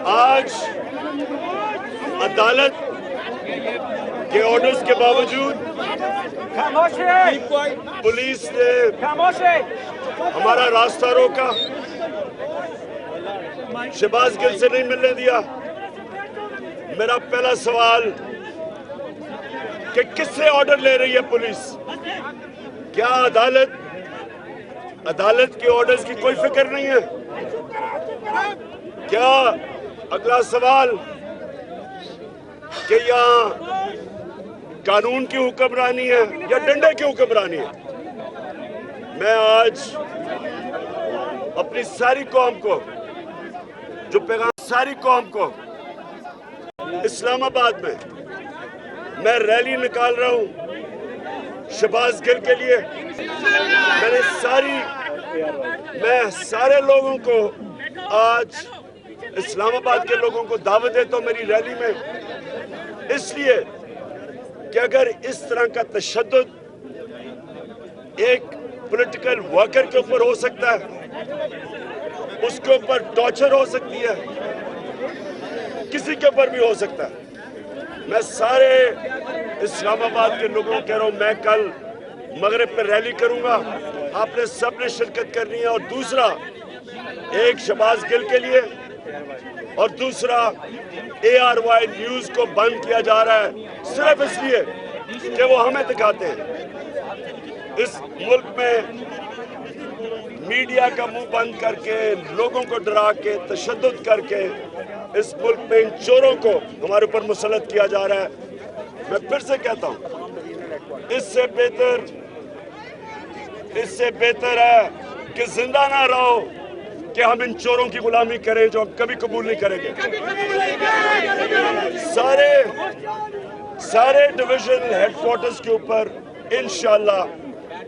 आज अदालत के ऑर्डर्स के बावजूद पुलिस ने हमारा रास्ता रोका, शहबाज गिल से नहीं मिलने दिया। मेरा पहला सवाल कि किससे ऑर्डर ले रही है पुलिस? क्या अदालत के ऑर्डर्स की कोई फिक्र नहीं है? क्या अगला सवाल कि यहाँ कानून की हुक्मरानी है या डंडे की हुक्मरानी है? मैं आज अपनी सारी कौम को, जो पैगाम सारी कौम को, इस्लामाबाद में मैं रैली निकाल रहा हूँ शहबाज गिल के लिए। मैं सारे लोगों को आज इस्लामाबाद के लोगों को दावत देता हूँ मेरी रैली में, इसलिए कि अगर इस तरह का तशद्दुद एक पॉलिटिकल वर्कर के ऊपर हो सकता है, उसके ऊपर टॉर्चर हो सकती है, किसी के ऊपर भी हो सकता है। मैं सारे इस्लामाबाद के लोगों को कह रहा हूँ, मैं कल मगरिब पे रैली करूंगा, आपने सबने शिरकत करनी है। और दूसरा, एक शहबाज गिल के लिए और दूसरा ARY न्यूज को बंद किया जा रहा है सिर्फ इसलिए कि वो हमें दिखाते हैं। इस मुल्क में मीडिया का मुंह बंद करके, लोगों को डरा के, तशद्दुद करके इस मुल्क में इन चोरों को हमारे ऊपर मुसल्लत किया जा रहा है। मैं फिर से कहता हूँ, इससे बेहतर है कि जिंदा ना रहो कि हम इन चोरों की गुलामी करें जो हम कभी कबूल नहीं करेंगे। सारे डिवीजन हेडक्वार्टर्स के ऊपर इंशाअल्लाह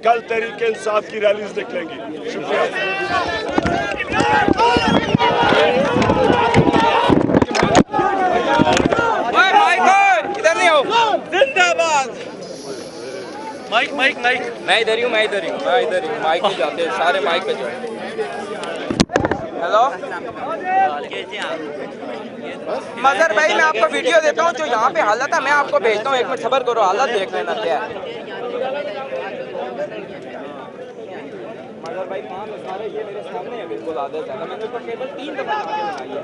कल तहरीक इंसाफ की रैलीज निकलेंगी। शुक्रिया। इधर नहीं हो, जिंदाबाद। माइक मैं इधर ही हूँ, माइक पे जाते हैं, सारे माइक पे जाओ। हेलो मजहर भाई, मैं आपको वीडियो देता हूँ जो यहाँ पे हालत है, मैं आपको भेजता हूँ, एक मिनट खबर करो, हालत देख लेना क्या है। मजहर भाई कहाँ है? सारे ये मेरे सामने है, बिल्कुल आधे ज़्यादा, मैंने ऊपर केबल 3 दफा लगाई है।